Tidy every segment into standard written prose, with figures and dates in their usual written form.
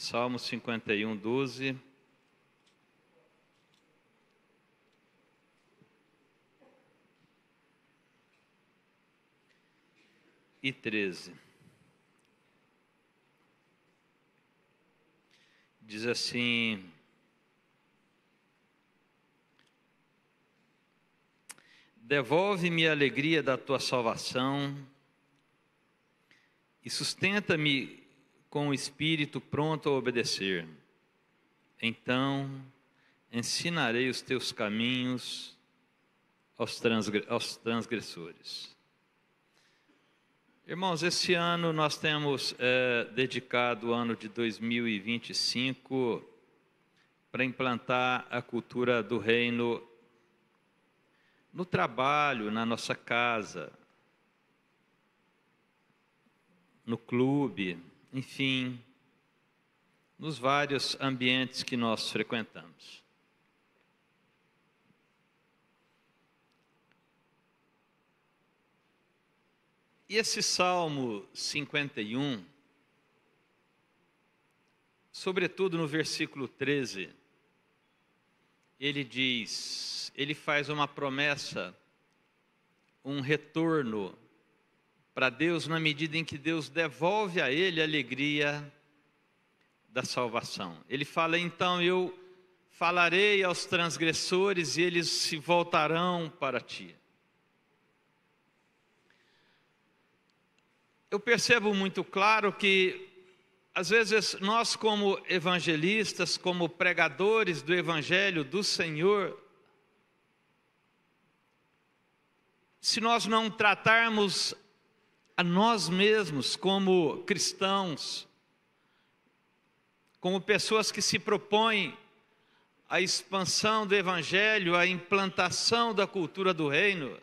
Salmo 51, 12. E 13. Diz assim: devolve-me a alegria da tua salvação e sustenta-me com o espírito pronto a obedecer. Então ensinarei os teus caminhos aos transgressores. Irmãos, esse ano nós temos dedicado o ano de 2025 para implantar a cultura do reino no trabalho, na nossa casa, no clube, enfim, nos vários ambientes que nós frequentamos. E esse Salmo 51, sobretudo no versículo 13, ele faz uma promessa, um retorno para Deus na medida em que Deus devolve a ele a alegria da salvação. Ele fala: então eu falarei aos transgressores e eles se voltarão para ti. Eu percebo muito claro que, às vezes, nós como evangelistas, como pregadores do Evangelho do Senhor, se nós não tratarmos a nós mesmos como cristãos, como pessoas que se propõem a expansão do Evangelho, a implantação da cultura do reino,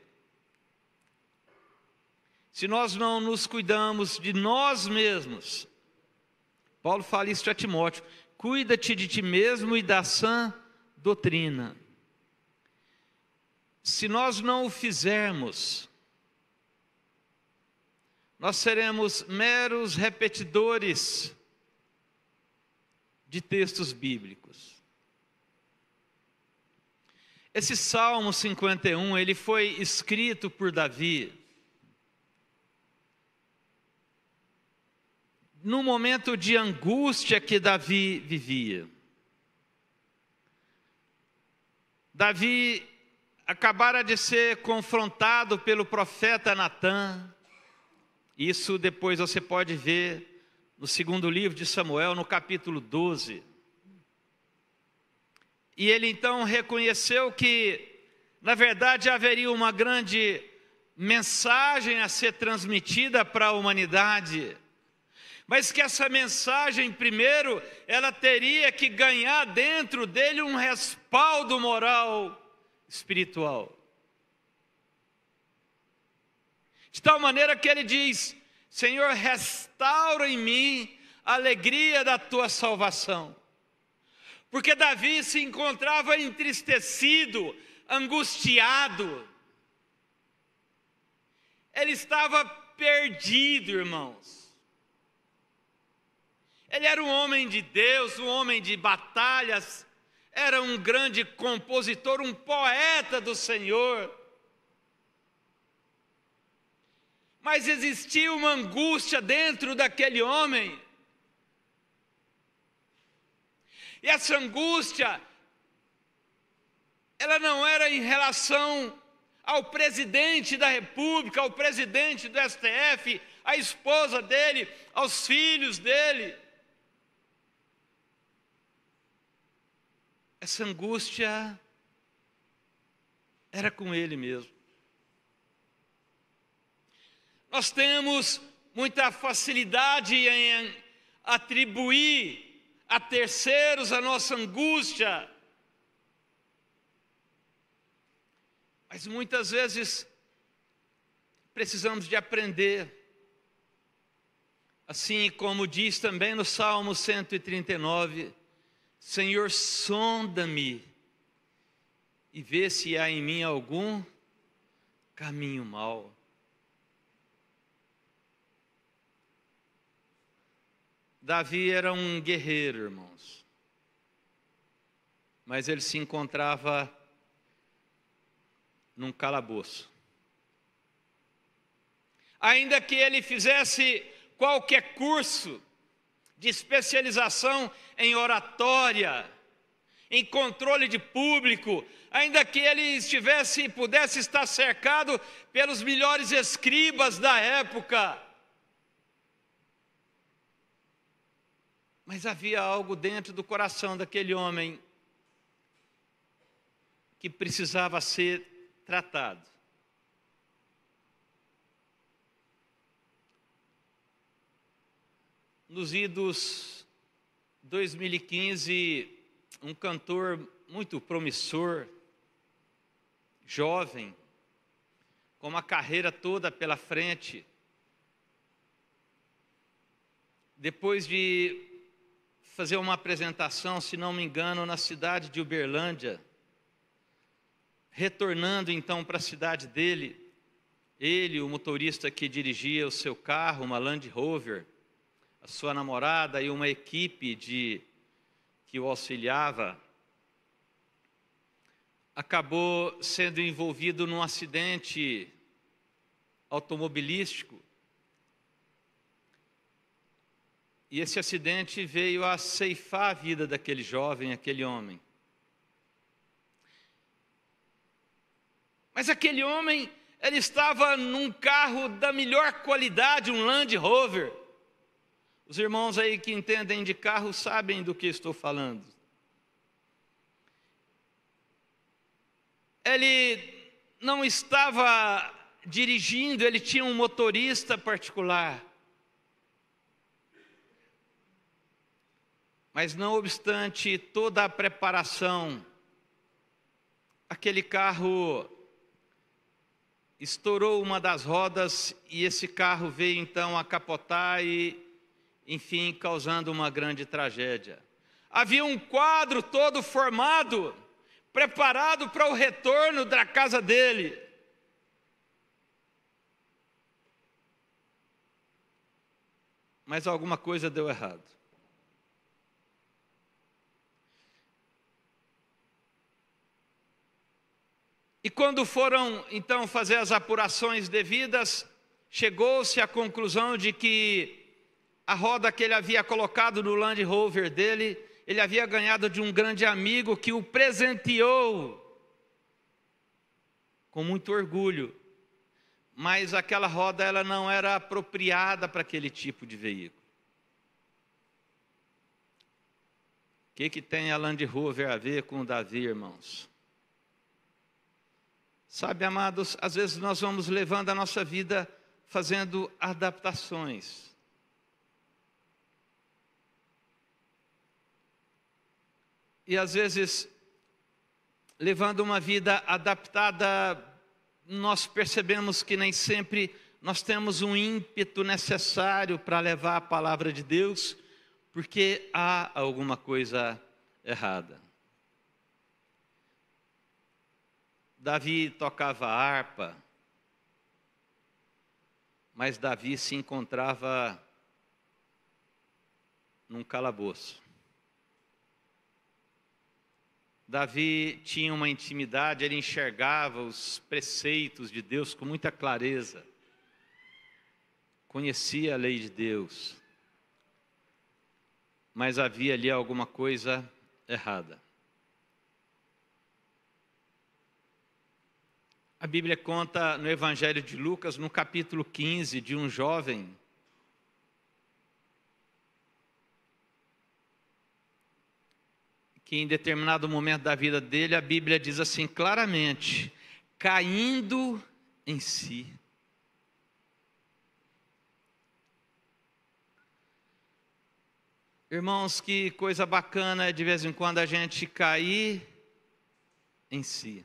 se nós não nos cuidamos de nós mesmos, Paulo fala isso a Timóteo: cuida-te de ti mesmo e da sã doutrina. Se nós não o fizermos, nós seremos meros repetidores de textos bíblicos. Esse Salmo 51, ele foi escrito por Davi no momento de angústia que Davi vivia. Davi acabara de ser confrontado pelo profeta Natã. Isso depois você pode ver no segundo livro de Samuel, no capítulo 12. E ele então reconheceu que, na verdade, haveria uma grande mensagem a ser transmitida para a humanidade, mas que essa mensagem, primeiro, ela teria que ganhar dentro dele um respaldo moral, espiritual. De tal maneira que ele diz: Senhor, restaura em mim a alegria da tua salvação. Porque Davi se encontrava entristecido, angustiado. Ele estava perdido, irmãos. Ele era um homem de Deus, um homem de batalhas, era um grande compositor, um poeta do Senhor. Mas existia uma angústia dentro daquele homem. E essa angústia, ela não era em relação ao presidente da República, ao presidente do STF, à esposa dele, aos filhos dele. Essa angústia era com ele mesmo. Nós temos muita facilidade em atribuir a terceiros a nossa angústia, mas muitas vezes precisamos de aprender, assim como diz também no Salmo 139, Senhor, sonda-me e vê se há em mim algum caminho mau. Davi era um guerreiro, irmãos, mas ele se encontrava num calabouço. Ainda que ele fizesse qualquer curso de especialização em oratória, em controle de público, ainda que ele pudesse estar cercado pelos melhores escribas da época, mas havia algo dentro do coração daquele homem que precisava ser tratado. Nos idos 2015, um cantor muito promissor, jovem, com uma carreira toda pela frente, depois de fazer uma apresentação, se não me engano, na cidade de Uberlândia, retornando então para a cidade dele, ele, o motorista que dirigia o seu carro, uma Land Rover, a sua namorada e uma equipe que o auxiliava, acabou sendo envolvido num acidente automobilístico. E esse acidente veio a ceifar a vida daquele jovem, aquele homem. Mas aquele homem, ele estava num carro da melhor qualidade, um Land Rover. Os irmãos aí que entendem de carro sabem do que estou falando. Ele não estava dirigindo, ele tinha um motorista particular. Mas não obstante toda a preparação, aquele carro estourou uma das rodas e esse carro veio então a capotar e, enfim, causando uma grande tragédia. Havia um quadro todo formado, preparado para o retorno da casa dele. Mas alguma coisa deu errado. E quando foram, então, fazer as apurações devidas, chegou-se à conclusão de que a roda que ele havia colocado no Land Rover dele, ele havia ganhado de um grande amigo que o presenteou com muito orgulho. Mas aquela roda, ela não era apropriada para aquele tipo de veículo. O que tem a Land Rover a ver com o Davi, irmãos? Sabe, amados, às vezes nós vamos levando a nossa vida fazendo adaptações. E às vezes, levando uma vida adaptada, nós percebemos que nem sempre nós temos um ímpeto necessário para levar a palavra de Deus, porque há alguma coisa errada. Davi tocava harpa, mas Davi se encontrava num calabouço. Davi tinha uma intimidade, ele enxergava os preceitos de Deus com muita clareza, conhecia a lei de Deus, mas havia ali alguma coisa errada. A Bíblia conta no Evangelho de Lucas, no capítulo 15, de um jovem que em determinado momento da vida dele, a Bíblia diz assim claramente, caindo em si. Irmãos, que coisa bacana é de vez em quando a gente cair em si.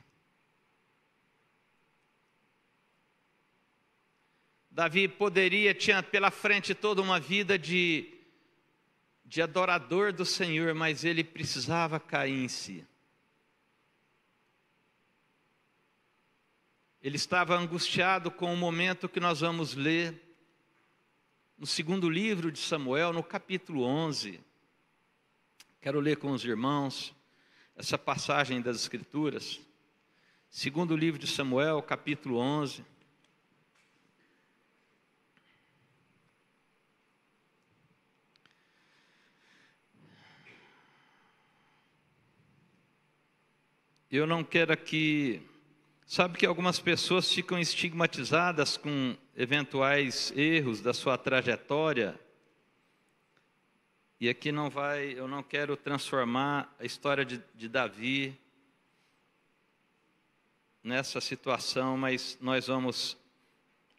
Davi tinha pela frente toda uma vida de adorador do Senhor, mas ele precisava cair em si. Ele estava angustiado com o momento que nós vamos ler no segundo livro de Samuel, no capítulo 11. Quero ler com os irmãos essa passagem das Escrituras. Segundo livro de Samuel, capítulo 11. Eu não quero aqui... Sabe que algumas pessoas ficam estigmatizadas com eventuais erros da sua trajetória. E aqui eu não quero transformar a história de Davi nessa situação, mas nós vamos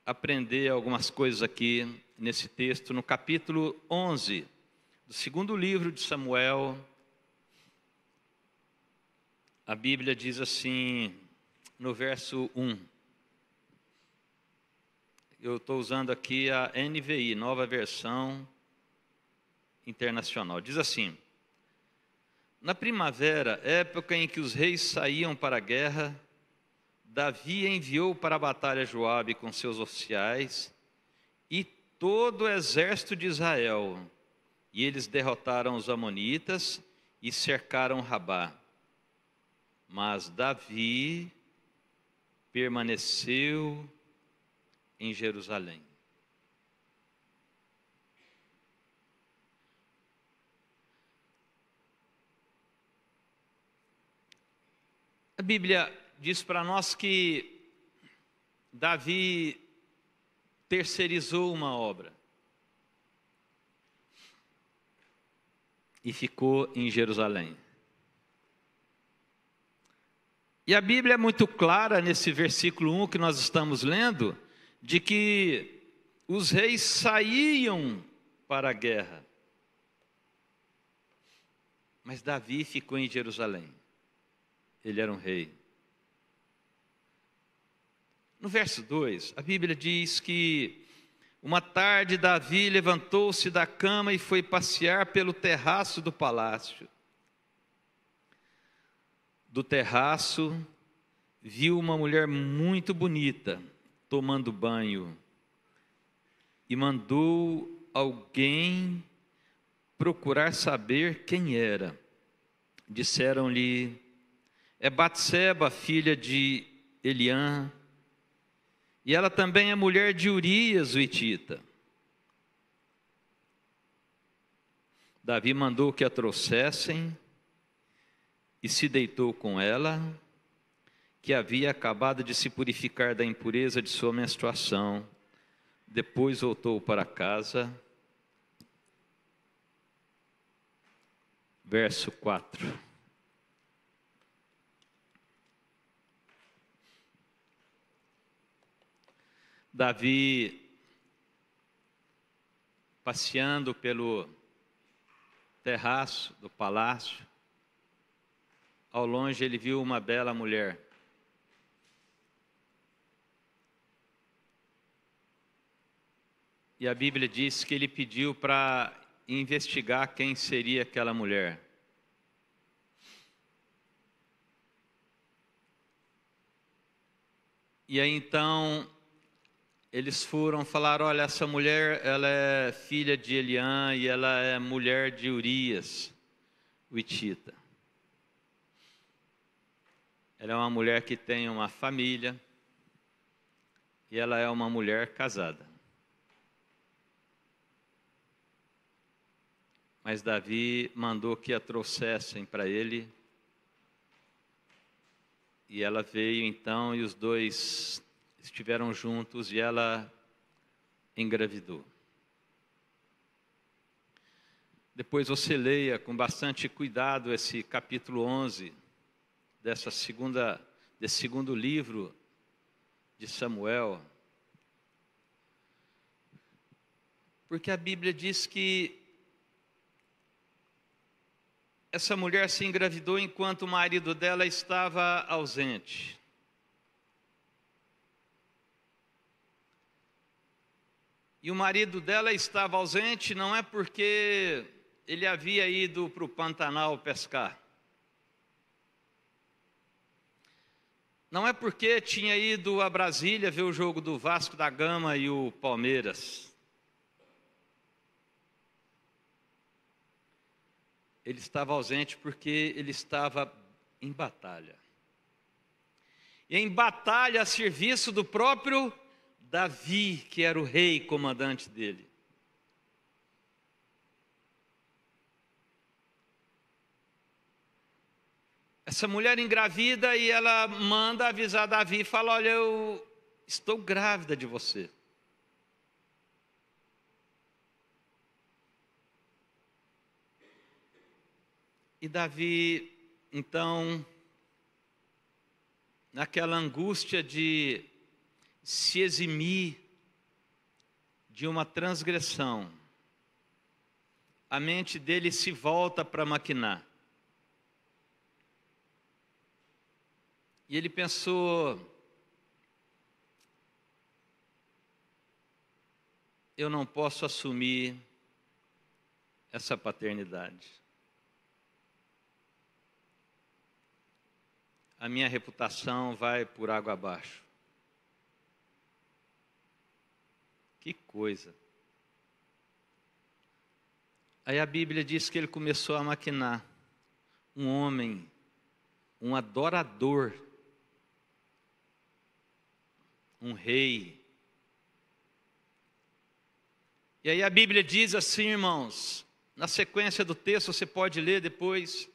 aprender algumas coisas aqui nesse texto, no capítulo 11 do segundo livro de Samuel. A Bíblia diz assim, no verso 1. Eu estou usando aqui a NVI, Nova Versão Internacional. Diz assim: na primavera, época em que os reis saíam para a guerra, Davi enviou para a batalha Joabe com seus oficiais e todo o exército de Israel. E eles derrotaram os amonitas e cercaram Rabá. Mas Davi permaneceu em Jerusalém. A Bíblia diz para nós que Davi terceirizou uma obra e ficou em Jerusalém. E a Bíblia é muito clara nesse versículo 1 que nós estamos lendo, de que os reis saíam para a guerra, mas Davi ficou em Jerusalém. Ele era um rei. No verso 2, a Bíblia diz que uma tarde Davi levantou-se da cama e foi passear pelo terraço do palácio. Do terraço, viu uma mulher muito bonita tomando banho e mandou alguém procurar saber quem era. Disseram-lhe: é Batseba, filha de Eliã, e ela também é mulher de Urias, o hitita. Davi mandou que a trouxessem e se deitou com ela, que havia acabado de se purificar da impureza de sua menstruação. Depois voltou para casa. Verso 4. Davi, passeando pelo terraço do palácio, ao longe ele viu uma bela mulher. E a Bíblia diz que ele pediu para investigar quem seria aquela mulher. E aí então eles foram falar: olha, essa mulher, ela é filha de Eliã e ela é mulher de Urias, o hitita. Ela é uma mulher que tem uma família e ela é uma mulher casada. Mas Davi mandou que a trouxessem para ele. E ela veio então e os dois estiveram juntos e ela engravidou. Depois você leia com bastante cuidado esse capítulo 11 desse segundo livro de Samuel. Porque a Bíblia diz que essa mulher se engravidou enquanto o marido dela estava ausente. E o marido dela estava ausente não é porque ele havia ido para o Pantanal pescar. Não é porque tinha ido a Brasília ver o jogo do Vasco da Gama e o Palmeiras. ele estava ausente porque ele estava em batalha. E em batalha a serviço do próprio Davi, que era o rei comandante dele. Essa mulher engravida e ela manda avisar Davi e fala: olha, eu estou grávida de você. E Davi, então, naquela angústia de se eximir de uma transgressão, a mente dele se volta para maquinar. E ele pensou: eu não posso assumir essa paternidade. A minha reputação vai por água abaixo. Que coisa. Aí a Bíblia diz que ele começou a maquinar. Um homem, um adorador, um rei. E aí a Bíblia diz assim, irmãos, na sequência do texto, você pode ler depois,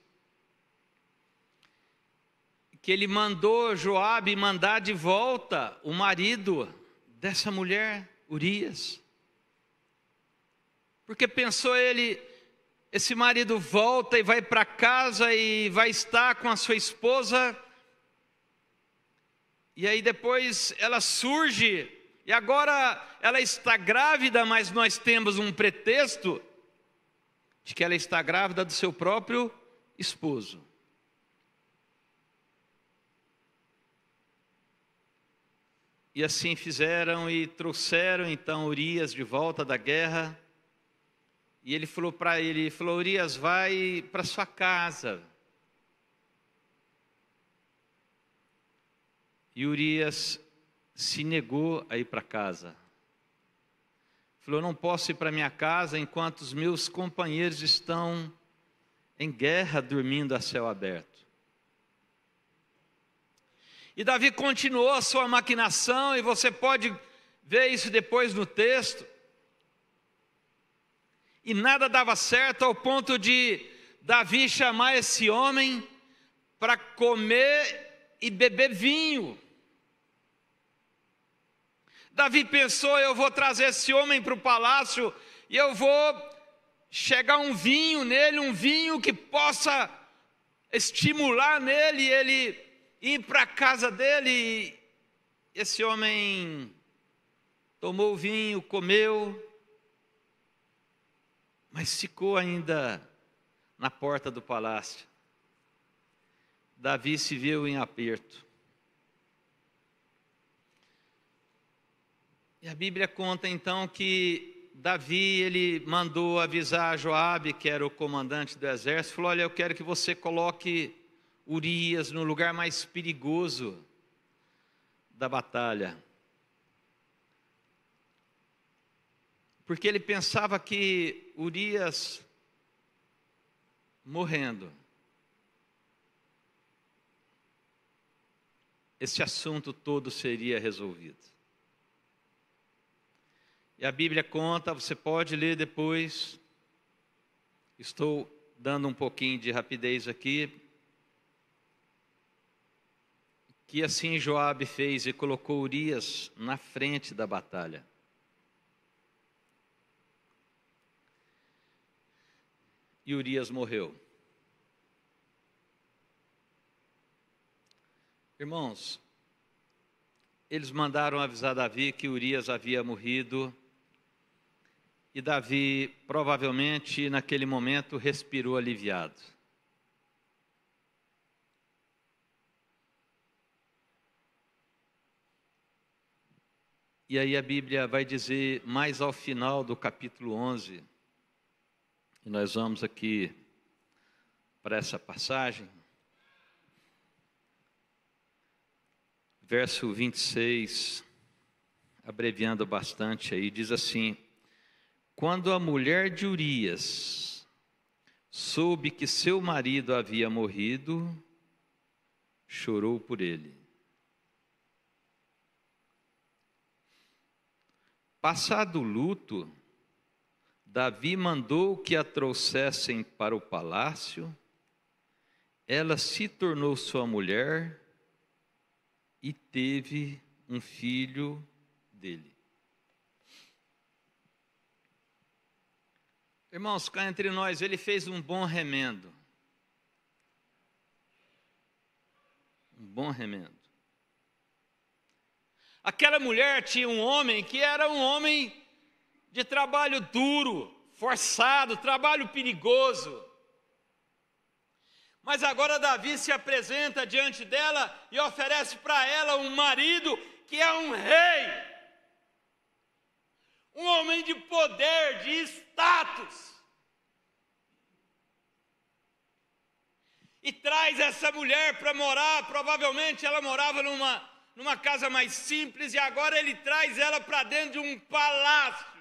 que ele mandou Joabe mandar de volta o marido dessa mulher, Urias. Porque pensou ele, esse marido volta e vai para casa e vai estar com a sua esposa, e aí depois ela surge, e agora ela está grávida, mas nós temos um pretexto de que ela está grávida do seu próprio esposo. E assim fizeram e trouxeram então Urias de volta da guerra. E ele falou para ele, Urias, vai para sua casa. E Urias se negou a ir para casa. Falou: não posso ir para minha casa enquanto os meus companheiros estão em guerra, dormindo a céu aberto. E Davi continuou a sua maquinação, e você pode ver isso depois no texto. E nada dava certo, ao ponto de Davi chamar esse homem para comer e beber vinho. Davi pensou: eu vou trazer esse homem para o palácio e eu vou chegar um vinho nele, um vinho que possa estimular nele, ele ir para a casa dele. Esse homem tomou o vinho, comeu, mas ficou ainda na porta do palácio. Davi se viu em aperto. E a Bíblia conta então que Davi, ele mandou avisar Joabe, que era o comandante do exército, falou: olha, eu quero que você coloque Urias no lugar mais perigoso da batalha. Porque ele pensava que Urias morrendo, esse assunto todo seria resolvido. E a Bíblia conta, você pode ler depois, estou dando um pouquinho de rapidez aqui, que assim Joabe fez e colocou Urias na frente da batalha. E Urias morreu. Irmãos, eles mandaram avisar Davi que Urias havia morrido, e Davi provavelmente naquele momento respirou aliviado. E aí a Bíblia vai dizer mais ao final do capítulo 11, e nós vamos aqui para essa passagem, verso 26, abreviando bastante aí, diz assim: quando a mulher de Urias soube que seu marido havia morrido, chorou por ele. Passado o luto, Davi mandou que a trouxessem para o palácio. Ela se tornou sua mulher e teve um filho dele. Irmãos, cá entre nós, ele fez um bom remendo. Um bom remendo. Aquela mulher tinha um homem que era um homem de trabalho duro, forçado, trabalho perigoso. Mas agora Davi se apresenta diante dela e oferece para ela um marido que é um rei. Um homem de poder, de status. E traz essa mulher para morar, provavelmente ela morava numa casa mais simples, e agora ele traz ela para dentro de um palácio.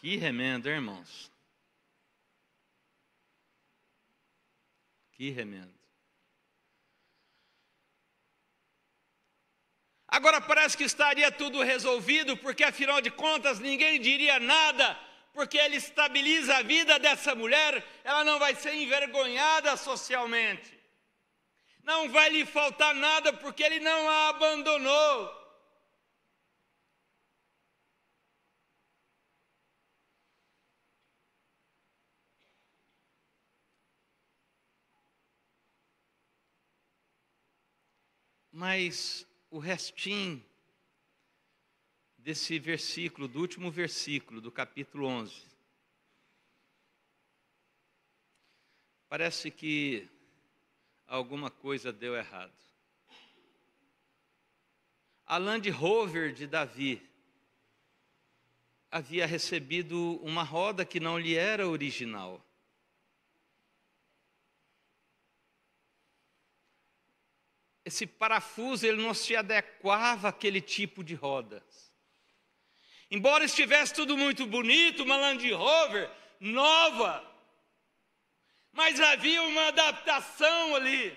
Que remendo, irmãos. Que remendo. Agora parece que estaria tudo resolvido, porque afinal de contas ninguém diria nada, porque ele estabiliza a vida dessa mulher, ela não vai ser envergonhada socialmente. Não vai lhe faltar nada, porque ele não a abandonou. Mas o restinho desse versículo, do último versículo do capítulo 11, parece que alguma coisa deu errado. A Land Rover de Davi havia recebido uma roda que não lhe era original. Esse parafuso ele não se adequava àquele tipo de roda. Embora estivesse tudo muito bonito, uma Land Rover nova, mas havia uma adaptação ali.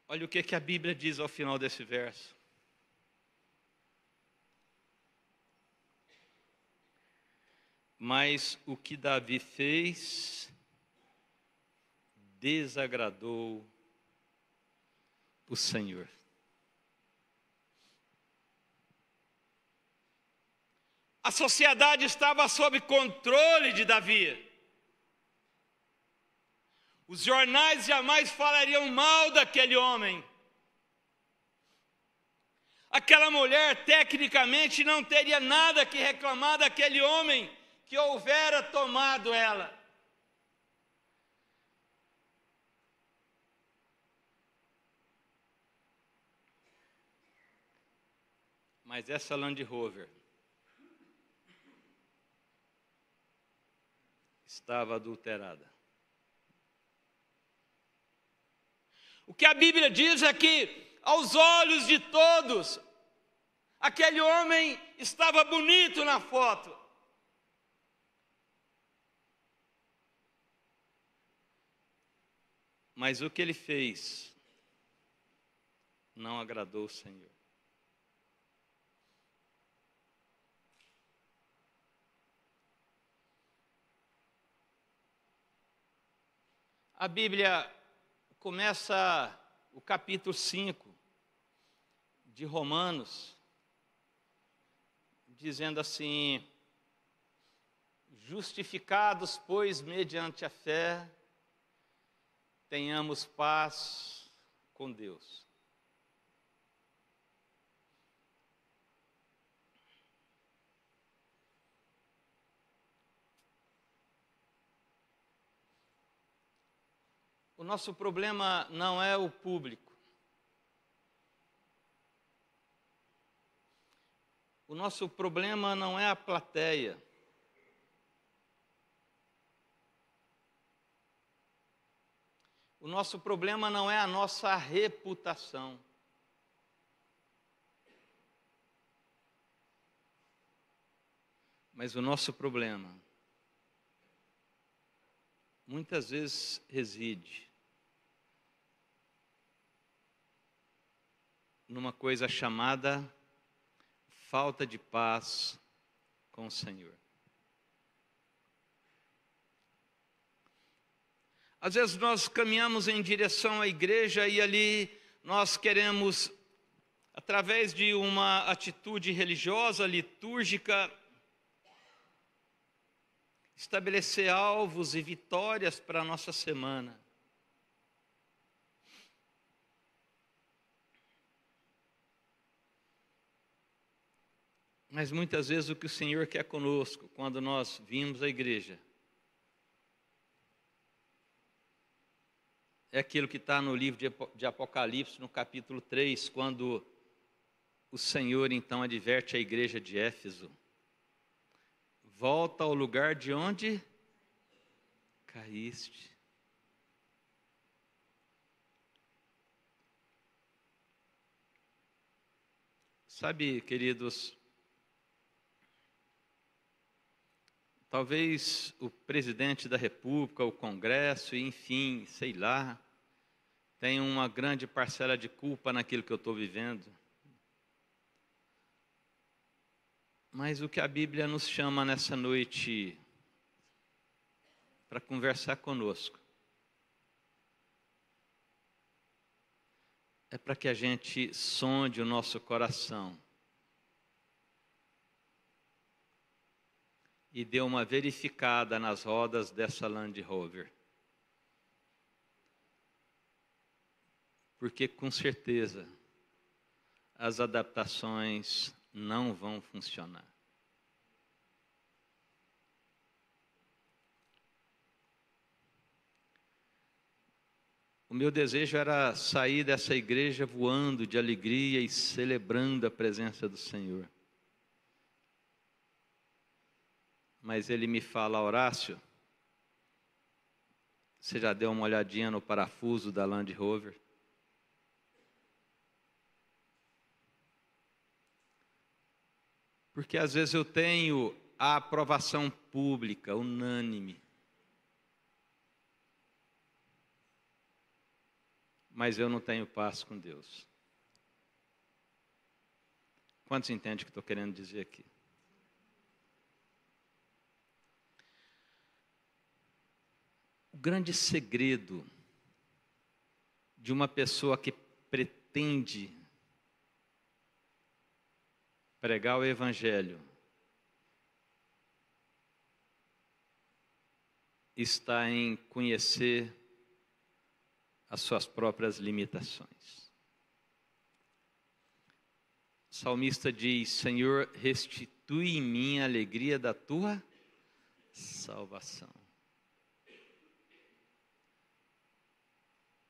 Olha o que a Bíblia diz ao final desse verso. Mas o que Davi fez desagradou o Senhor. A sociedade estava sob controle de Davi. Os jornais jamais falariam mal daquele homem. Aquela mulher, tecnicamente, não teria nada que reclamar daquele homem que houvera tomado ela. Mas essa Land Rover estava adulterada. O que a Bíblia diz é que, aos olhos de todos, aquele homem estava bonito na foto. Mas o que ele fez não agradou o Senhor. A Bíblia começa o capítulo 5 de Romanos, dizendo assim: justificados, pois, mediante a fé, tenhamos paz com Deus. O nosso problema não é o público. O nosso problema não é a plateia. O nosso problema não é a nossa reputação. Mas o nosso problema, muitas vezes, reside numa coisa chamada falta de paz com o Senhor. Às vezes nós caminhamos em direção à igreja e ali nós queremos, através de uma atitude religiosa, litúrgica, estabelecer alvos e vitórias para a nossa semana. Mas muitas vezes o que o Senhor quer conosco, quando nós vimos à igreja, é aquilo que está no livro de Apocalipse, no capítulo 3, quando o Senhor então adverte a igreja de Éfeso: volta ao lugar de onde caíste. Sabe, queridos, talvez o presidente da República, o Congresso, enfim, sei lá, tenha uma grande parcela de culpa naquilo que eu estou vivendo. Mas o que a Bíblia nos chama nessa noite para conversar conosco é para que a gente sonde o nosso coração e dê uma verificada nas rodas dessa Land Rover. Porque com certeza as adaptações não vão funcionar. O meu desejo era sair dessa igreja voando de alegria e celebrando a presença do Senhor. Mas ele me fala: Horácio, você já deu uma olhadinha no parafuso da Land Rover? Porque às vezes eu tenho a aprovação pública, unânime, mas eu não tenho paz com Deus. Quantos entendem o que estou querendo dizer aqui? O grande segredo de uma pessoa que pretende pregar o Evangelho está em conhecer as suas próprias limitações. O salmista diz: Senhor, restitui em mim a alegria da tua salvação.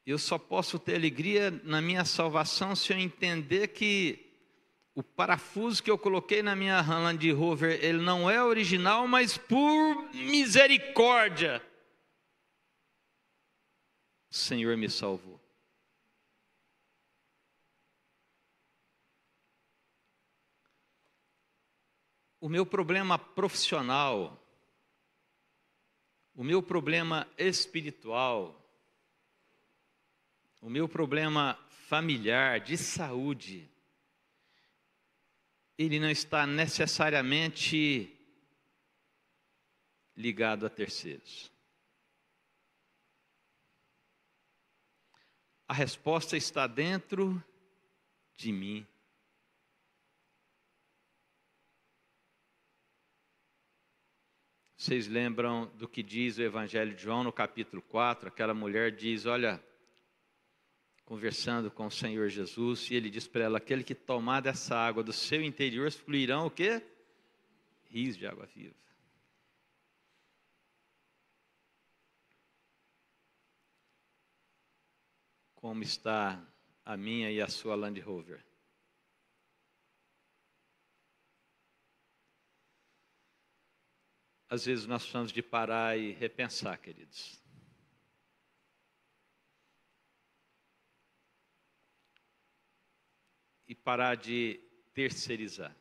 Eu só posso ter alegria na minha salvação se eu entender que o parafuso que eu coloquei na minha Land Rover, ele não é original, mas por misericórdia, o Senhor me salvou. O meu problema profissional, o meu problema espiritual, o meu problema familiar, de saúde, ele não está necessariamente ligado a terceiros. A resposta está dentro de mim. Vocês lembram do que diz o Evangelho de João no capítulo 4? Aquela mulher diz: olha, conversando com o Senhor Jesus, e ele diz para ela: aquele que tomar dessa água do seu interior fluirão o quê? Rios de água viva. Como está a minha e a sua Land Rover? Às vezes nós precisamos de parar e repensar, queridos. parar de terceirizar.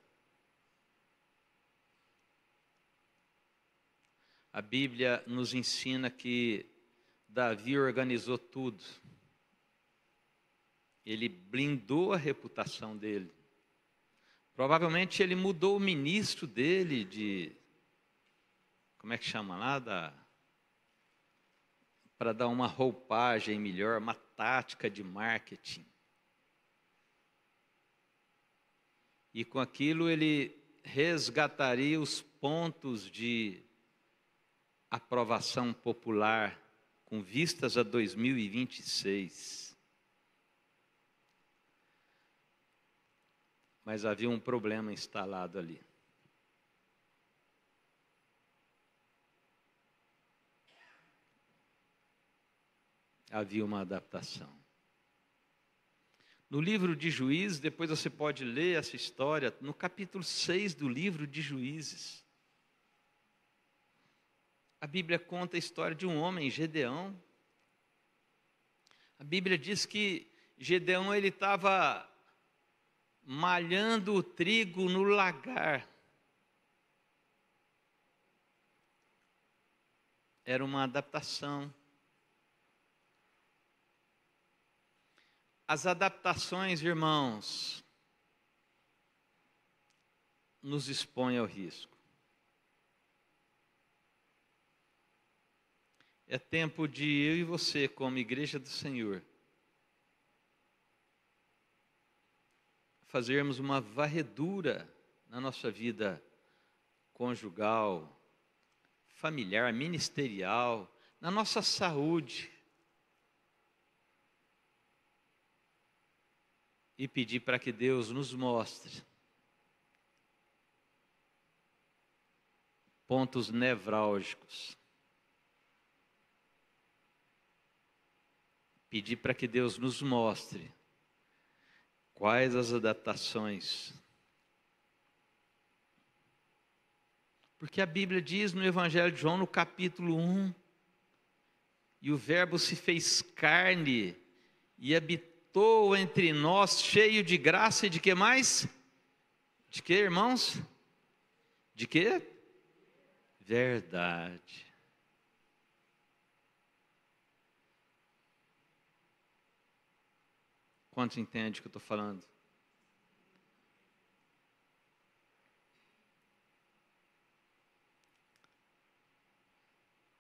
A Bíblia nos ensina que Davi organizou tudo. Ele blindou a reputação dele. Provavelmente ele mudou o ministro dele de... Como é que chama lá? Para dar uma roupagem melhor, uma tática de marketing. E com aquilo ele resgataria os pontos de aprovação popular com vistas a 2026. Mas havia um problema instalado ali. Havia uma adaptação. No livro de Juízes, depois você pode ler essa história, no capítulo 6 do livro de Juízes. A Bíblia conta a história de um homem, Gedeão. A Bíblia diz que Gedeão ele estava malhando o trigo no lagar. Era uma adaptação. As adaptações, irmãos, nos expõem ao risco. É tempo de eu e você, como igreja do Senhor, fazermos uma varredura na nossa vida conjugal, familiar, ministerial, na nossa saúde. E pedir para que Deus nos mostre pontos nevrálgicos. Pedir para que Deus nos mostre quais as adaptações. Porque a Bíblia diz no Evangelho de João, no capítulo 1, e o Verbo se fez carne e habitou entre nós, cheio de graça e de que mais? De que, irmãos? De que? Verdade. Quantos entendem o que eu estou falando?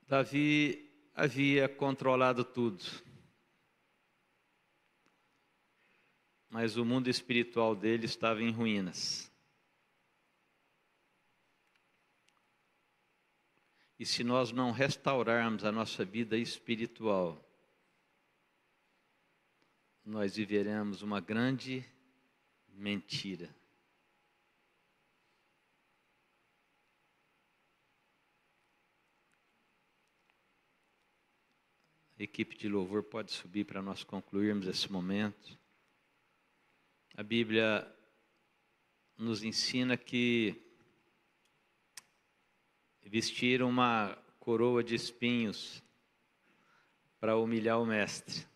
Davi havia controlado tudo. Mas o mundo espiritual dele estava em ruínas. E se nós não restaurarmos a nossa vida espiritual, nós viveremos uma grande mentira. A equipe de louvor pode subir para nós concluirmos esse momento. A Bíblia nos ensina que vestir uma coroa de espinhos para humilhar o mestre.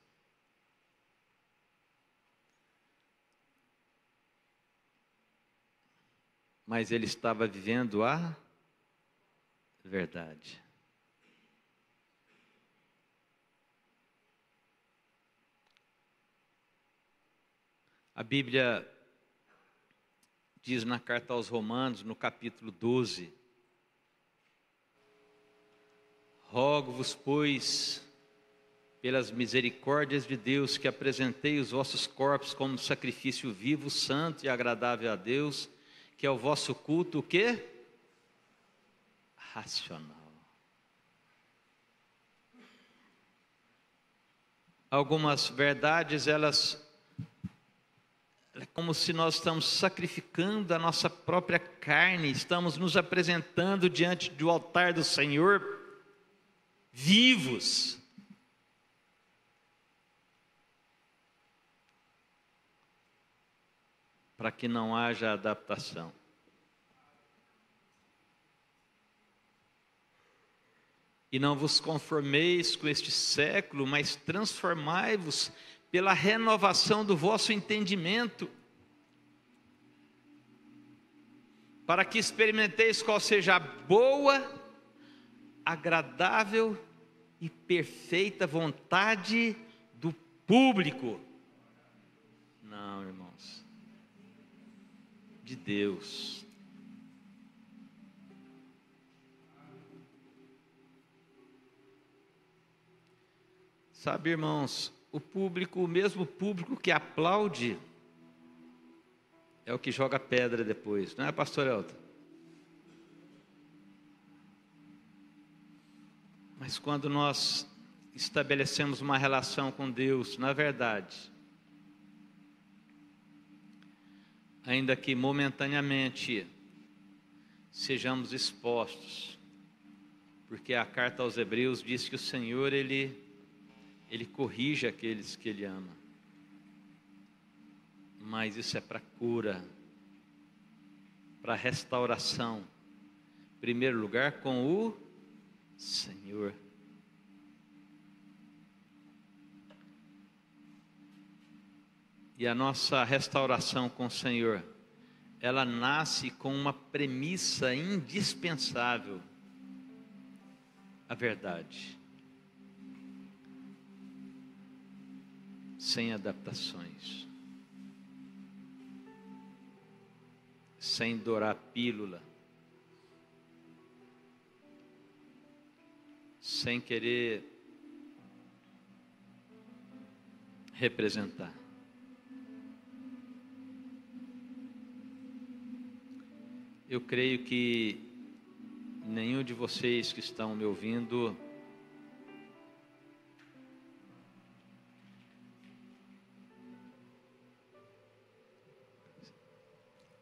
Mas ele estava vivendo a verdade. A Bíblia diz na carta aos Romanos, no capítulo 12, rogo-vos, pois, pelas misericórdias de Deus, que apresentei os vossos corpos como sacrifício vivo, santo e agradável a Deus, que é o vosso culto, o quê? Racional. Algumas verdades, elas é como se nós estamos sacrificando a nossa própria carne, estamos nos apresentando diante do altar do Senhor, vivos. Para que não haja adaptação. E não vos conformeis com este século, mas transformai-vos pela renovação do vosso entendimento, para que experimenteis qual seja a boa, agradável e perfeita vontade do público. Não, irmãos, de Deus. Sabe, irmãos, o público, o mesmo público que aplaude, é o que joga pedra depois, não é, pastor Elton? Mas quando nós estabelecemos uma relação com Deus, na verdade, ainda que momentaneamente sejamos expostos, porque a carta aos Hebreus diz que o Senhor, Ele corrige aqueles que Ele ama. Mas isso é para cura, para restauração. Em primeiro lugar, com o Senhor. E a nossa restauração com o Senhor, ela nasce com uma premissa indispensável: a verdade. Sem adaptações. Sem dourar pílula, sem querer representar. Eu creio que nenhum de vocês que estão me ouvindo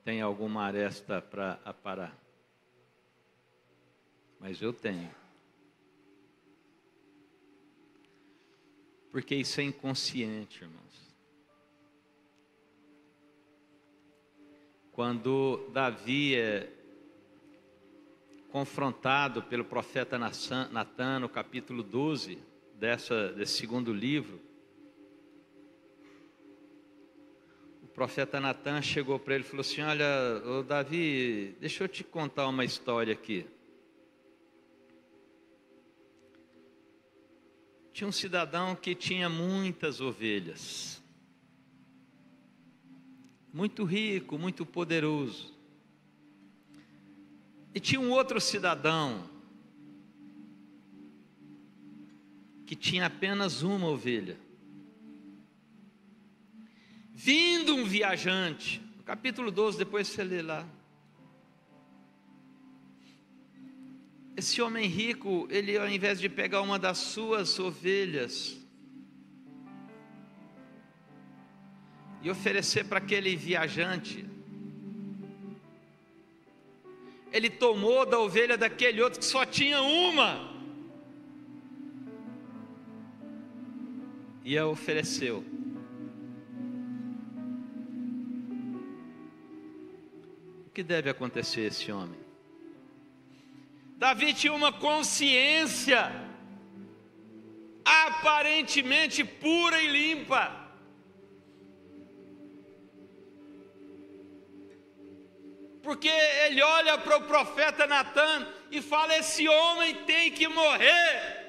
tem alguma aresta para aparar, mas eu tenho, porque isso é inconsciente, irmãos. Quando Davi é confrontado pelo profeta Natan, no capítulo 12 desse segundo livro, o profeta Natan chegou para ele e falou assim: olha, ô Davi, deixa eu te contar uma história aqui. Tinha um cidadão que tinha muitas ovelhas, muito rico, muito poderoso. E tinha um outro cidadão que tinha apenas uma ovelha. Vindo um viajante, no capítulo 12, depois você lê lá. Esse homem rico, ele ao invés de pegar uma das suas ovelhas e oferecer para aquele viajante, ele tomou da ovelha daquele outro que só tinha uma e a ofereceu. O que deve acontecer a esse homem? Davi tinha uma consciência aparentemente pura e limpa. Porque ele olha para o profeta Natan e fala: esse homem tem que morrer.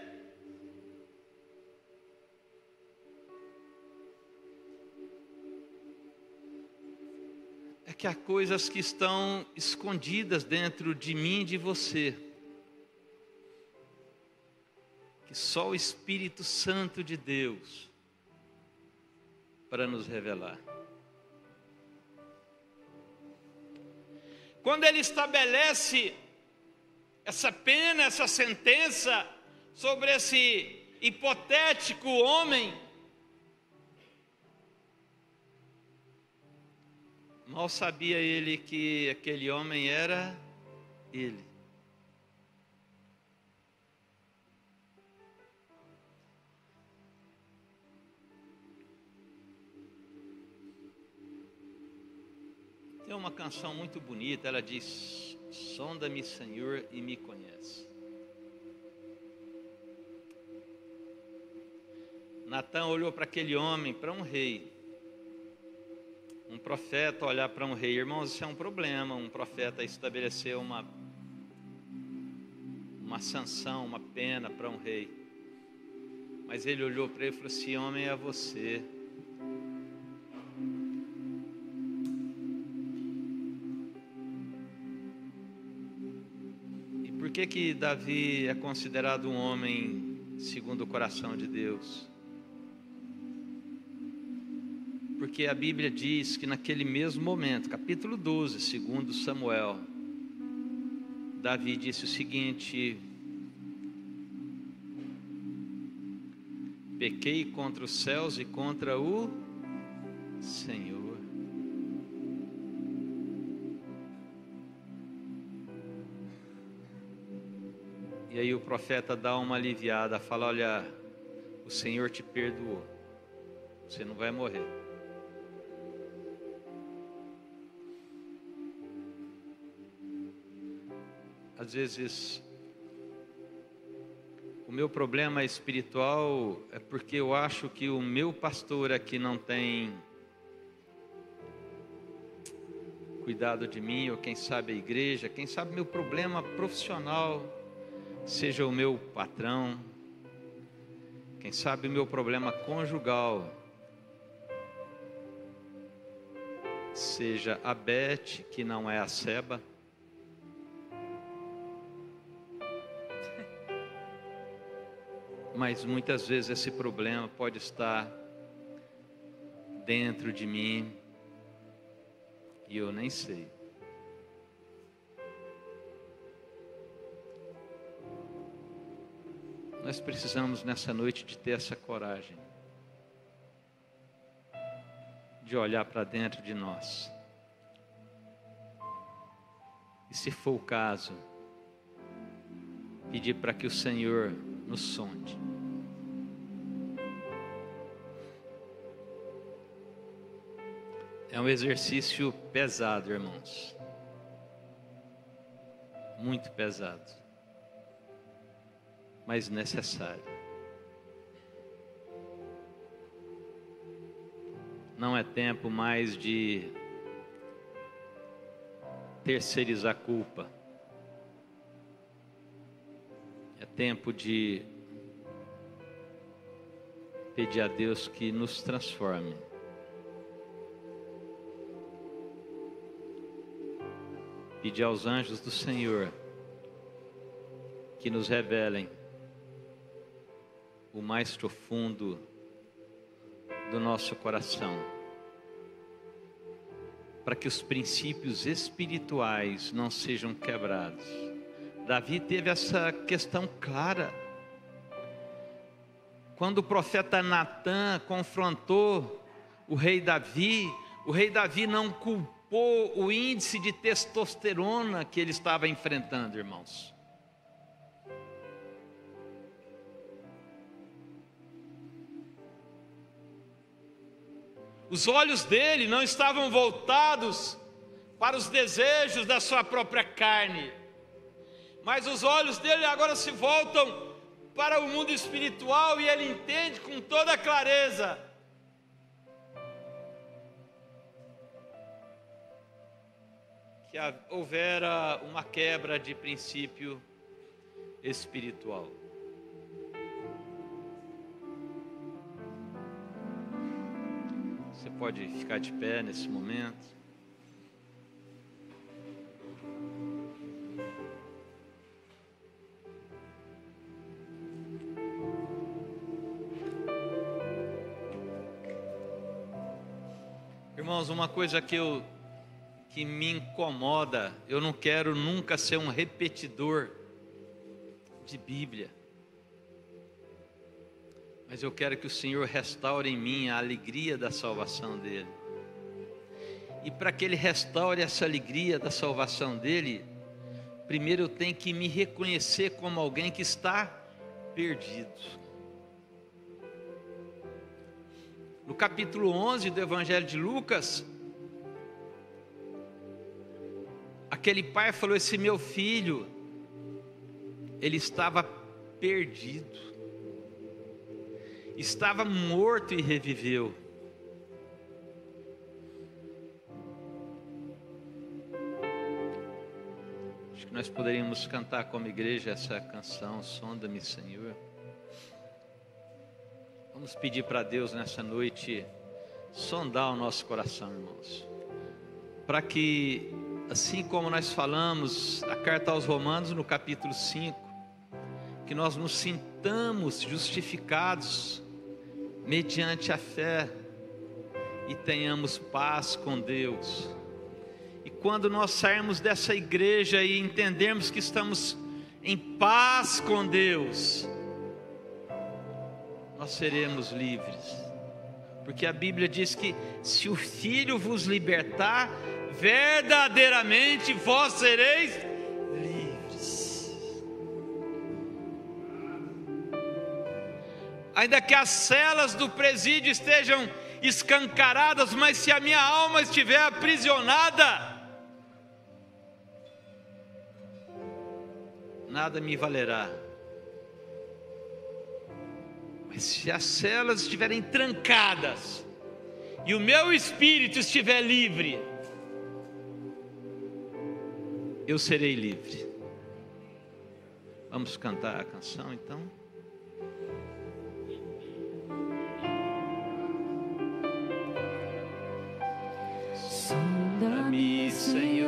É que há coisas que estão escondidas dentro de mim e de você, que só o Espírito Santo de Deus para nos revelar. Quando ele estabelece essa pena, essa sentença sobre esse hipotético homem, mal sabia ele que aquele homem era ele. Tem uma canção muito bonita, ela diz: sonda-me, Senhor, e me conhece. Natan olhou para aquele homem, para um rei, um profeta olhar para um rei. Irmãos, isso é um problema, um profeta estabelecer uma sanção, uma pena para um rei. Mas ele olhou para ele e falou assim: homem, é você. E por que Davi é considerado um homem segundo o coração de Deus? Porque a Bíblia diz que naquele mesmo momento, capítulo 12, segundo Samuel, Davi disse o seguinte: pequei contra os céus e contra o Senhor. E aí o profeta dá uma aliviada, fala: olha, o Senhor te perdoou, você não vai morrer. Às vezes, o meu problema espiritual é porque eu acho que o meu pastor aqui não tem cuidado de mim, ou quem sabe a igreja, quem sabe meu problema profissional seja o meu patrão, quem sabe o meu problema conjugal seja a Beth, que não é a Seba. Mas muitas vezes esse problema pode estar dentro de mim e eu nem sei. Nós precisamos nessa noite de ter essa coragem de olhar para dentro de nós. E se for o caso, pedir para que o Senhor nos sonde. É um exercício pesado, irmãos. Muito pesado. Mas necessário. Não é tempo mais de terceirizar a culpa. É tempo de pedir a Deus que nos transforme. Pedir aos anjos do Senhor que nos revelem o mais profundo do nosso coração, para que os princípios espirituais não sejam quebrados. Davi teve essa questão clara. Quando o profeta Natã confrontou o rei Davi não culpou o índice de testosterona que ele estava enfrentando, irmãos. Os olhos dele não estavam voltados para os desejos da sua própria carne, mas os olhos dele agora se voltam para o mundo espiritual e ele entende com toda clareza que houvera uma quebra de princípio espiritual. Você pode ficar de pé nesse momento. Irmãos, uma coisa que me incomoda, eu não quero nunca ser um repetidor de Bíblia, mas eu quero que o Senhor restaure em mim a alegria da salvação dele. E para que ele restaure essa alegria da salvação dele, primeiro eu tenho que me reconhecer como alguém que está perdido. No capítulo 11 do Evangelho de Lucas, aquele pai falou: esse meu filho, ele estava perdido, estava morto e reviveu. nós poderíamos cantar como igreja essa canção, Sonda-me, Senhor. Vamos pedir para Deus nessa noite sondar o nosso coração, irmãos, para que, assim como nós falamos a carta aos Romanos no capítulo 5, que nós nos sintamos justificados mediante a fé e tenhamos paz com Deus. E quando nós sairmos dessa igreja e entendermos que estamos em paz com Deus, nós seremos livres. Porque a Bíblia diz que se o Filho vos libertar, verdadeiramente vós sereis livres. Ainda que as celas do presídio estejam escancaradas, mas se a minha alma estiver aprisionada, nada me valerá. Mas se as celas estiverem trancadas e o meu espírito estiver livre, eu serei livre. Vamos cantar a canção então? Sonda-me, Senhor.